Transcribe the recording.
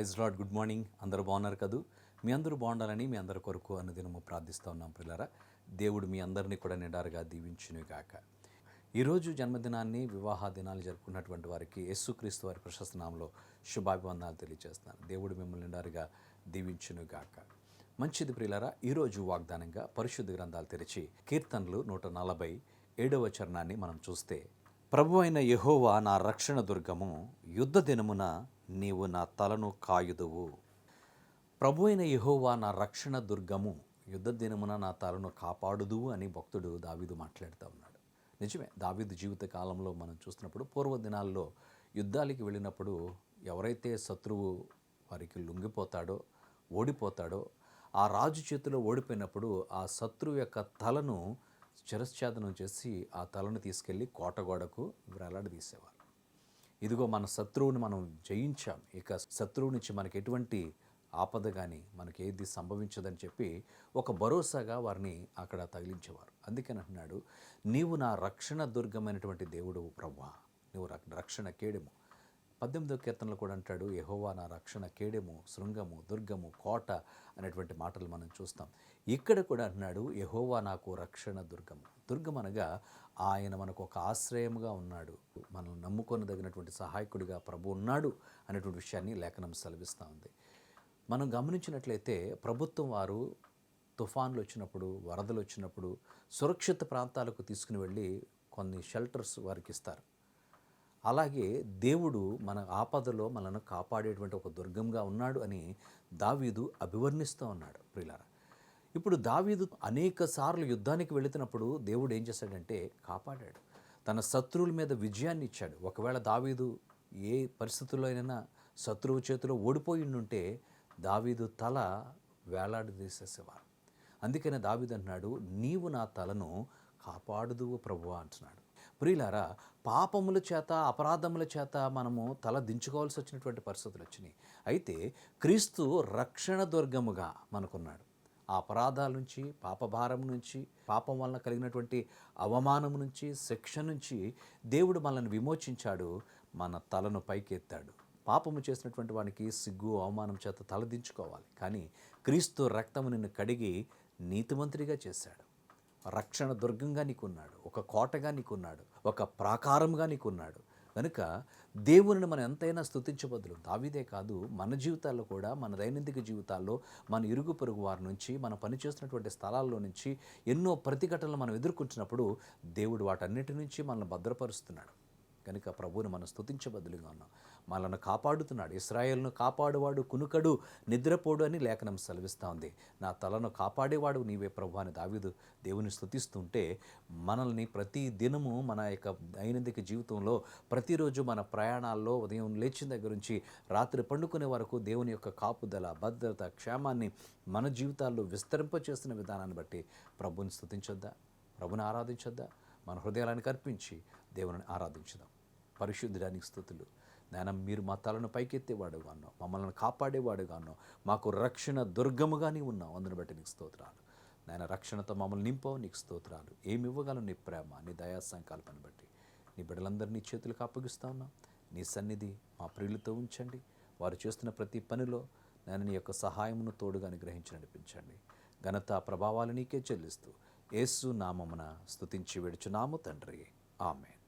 Praise lord. Good morning. అందరూ బాగున్నారు కదూ? మీ అందరూ బాగుండాలని మీ అందరి కొరకు అనుదినము ప్రార్థిస్తూ ఉన్నాం పిల్లరా. దేవుడు మీ అందరినీ కూడా నిండారుగా దీవించునుగాక. ఈరోజు జన్మదినాన్ని, వివాహ దినాలు జరుపుకున్నటువంటి వారికి యేసుక్రీస్తు వారి ప్రశస్త నామములో శుభాభివందనాలు తెలియజేస్తున్నాను. దేవుడు మిమ్మల్ని నిండారుగా దీవించునుగాక. మంచిది ప్రియులారా, ఈరోజు వాగ్దానంగా పరిశుద్ధ గ్రంథాలు తెరిచి కీర్తనలు 147వ చరణాన్ని మనం చూస్తే, ప్రభు అయిన యెహోవా నా రక్షణ దుర్గము, యుద్ధ దినమున నీవు నా తలను కాయుదువు. ప్రభు అయిన యెహోవా నా రక్షణ దుర్గము, యుద్ధ దినమున నా తలను కాపాడుదువు అని భక్తుడు దావీదు మాట్లాడుతూ ఉన్నాడు. నిజమే, దావీదు జీవిత కాలంలో మనం చూస్తున్నప్పుడు పూర్వ దినాల్లో యుద్ధాలకి వెళ్ళినప్పుడు ఎవరైతే శత్రువు వారికి లొంగిపోతాడో, ఓడిపోతాడో, ఆ రాజు చేతిలో ఓడిపోయినప్పుడు ఆ శత్రువు యొక్క తలను శిరశ్ఛేదనం చేసి ఆ తలను తీసుకెళ్ళి కోటగోడకు వేలాడదీసేవారు. ఇదిగో మన శత్రువుని మనం జయించాం, ఇక శత్రువు నుంచి మనకి ఎటువంటి ఆపద కానీ మనకి ఏది సంభవించదని చెప్పి ఒక భరోసాగా వారిని అక్కడ తగిలించేవారు. అందుకని అంటున్నాడు, నీవు నా రక్షణ దుర్గమైనటువంటి దేవుడు ప్రభువా, నువ్వు రక్షణ కేడెము. 18వ కీర్తనలో కూడా అంటాడు, యెహోవా నా రక్షణ కేడెము, శృంగము, దుర్గము, కోట అనేటువంటి మాటలు మనం చూస్తాం. ఇక్కడ కూడా అంటున్నాడు, యెహోవా నాకు రక్షణ దుర్గము. దుర్గం అనగా ఆయన మనకు ఒక ఆశ్రయముగా ఉన్నాడు, మనం నమ్ముకొనదగినటువంటి సహాయకుడిగా ప్రభు ఉన్నాడు అనేటువంటి విషయాన్ని లేఖనం సెలవిస్తూ ఉంది. మనం గమనించినట్లయితే ప్రభుత్వం వారు తుఫాన్లు వచ్చినప్పుడు, వరదలు వచ్చినప్పుడు సురక్షిత ప్రాంతాలకు తీసుకుని వెళ్ళి కొన్ని షెల్టర్స్ వారికి ఇస్తారు. అలాగే దేవుడు మన ఆపదలో మనను కాపాడేటువంటి ఒక దుర్గంగా ఉన్నాడు అని దావీదు అభివర్ణిస్తూ ఉన్నాడు ప్రియులారా. ఇప్పుడు దావీదు అనేక సార్లు యుద్ధానికి వెళుతున్నప్పుడు దేవుడు ఏం చేశాడంటే కాపాడాడు, తన శత్రువుల మీద విజయాన్ని ఇచ్చాడు. ఒకవేళ దావీదు ఏ పరిస్థితుల్లో అయినా శత్రువు చేతిలో ఓడిపోయి ఉంటే దావీదు తల వేలాడదీసేసేవారు. అందుకనే దావీదు అంటున్నాడు, నీవు నా తలను కాపాడుదువు ప్రభువా అంటున్నాడు. ప్రియులారా, పాపముల చేత, అపరాధముల చేత మనము తల దించుకోవాల్సి వచ్చినటువంటి పరిస్థితులు వచ్చినాయి. అయితే క్రీస్తు రక్షణ దుర్గముగా మనకున్నాడు. ఆ అపరాధాల నుంచి, పాపభారం నుంచి, పాపం వలన కలిగినటువంటి అవమానం నుంచి, శిక్ష నుంచి దేవుడు మనల్ని విమోచించాడు, మన తలను పైకెత్తాడు. పాపము చేసినటువంటి వానికి సిగ్గు, అవమానం చేత తలదించుకోవాలి, కానీ క్రీస్తు రక్తము నిన్ను కడిగి నీతిమంతుడిగా చేశాడు. రక్షణ దుర్గంగా నీకున్నాడు, ఒక కోటగా నీకున్నాడు, ఒక ప్రాకారంగా నీకున్నాడు. కనుక దేవునిని మనం ఎంతైనా స్తుతించబద్దులు. దావీదే కాదు, మన జీవితాల్లో కూడా, మన దైనందిక జీవితాల్లో, మన ఇరుగు పొరుగు వారి నుంచి, మనం పనిచేస్తున్నటువంటి స్థలాల్లో నుంచి ఎన్నో ప్రతిఘటనలు మనం ఎదుర్కొంటున్నప్పుడు దేవుడు వాటన్నిటి నుంచి మనల్ని భద్రపరుస్తున్నాడు. కనుక ప్రభువుని మనం స్తుతించబద్దులుగా ఉన్నాం. మనల్ని కాపాడుతున్నాడు. ఇశ్రాయేలును కాపాడువాడు కునుకడు, నిద్రపోడు అని లేఖనం సెలవిస్తూ ఉంది. నా తలను కాపాడేవాడు నీవే ప్రభు అని దావీదు దేవుని స్తుతిస్తుంటే, మనల్ని ప్రతి దినము మన యొక్క దైనందిక జీవితంలో ప్రతిరోజు మన ప్రయాణాల్లో ఉదయం లేచిన దగ్గర నుంచి రాత్రి పండుకునే వరకు దేవుని యొక్క కాపుదల, భద్రత, క్షేమాన్ని మన జీవితాల్లో విస్తరింపచేస్తున్న విధానాన్ని బట్టి ప్రభుని స్తుతించొద్దా, ప్రభుని ఆరాధించొద్దా? మన హృదయాలను అర్పించి దేవుని ఆరాధించుదాం. పరిశుద్ధుడానికి స్తుతులు. నాయన, మీరు మా తలను పైకెత్తేవాడుగా ఉన్నావు, మమ్మల్ని కాపాడేవాడుగా ఉన్నావు, మాకు రక్షణ దుర్గముగా నీవు ఉన్నావు. అందుని బట్టి నీకు స్తోత్రాలు నాయన. రక్షణతో మమ్మల్ని నింపవు, నీకు స్తోత్రాలు. ఏమి ఇవ్వగలను నీ ప్రేమ, నీ దయా సంకల్పాన్ని బట్టి నీ బిడ్డలందరినీ చేతులకు అప్పగిస్తా ఉన్నాం. నీ సన్నిధి మా ప్రియులతో ఉంచండి. వారు చేస్తున్న ప్రతి పనిలో నేను నీ యొక్క సహాయమును తోడుగా అనుగ్రహించి నడిపించండి. ఘనత ప్రభావాలు నీకే చెల్లిస్తూ యేసు నామమున స్తుతించి వేడుచున్నాము తండ్రి. ఆమేన్.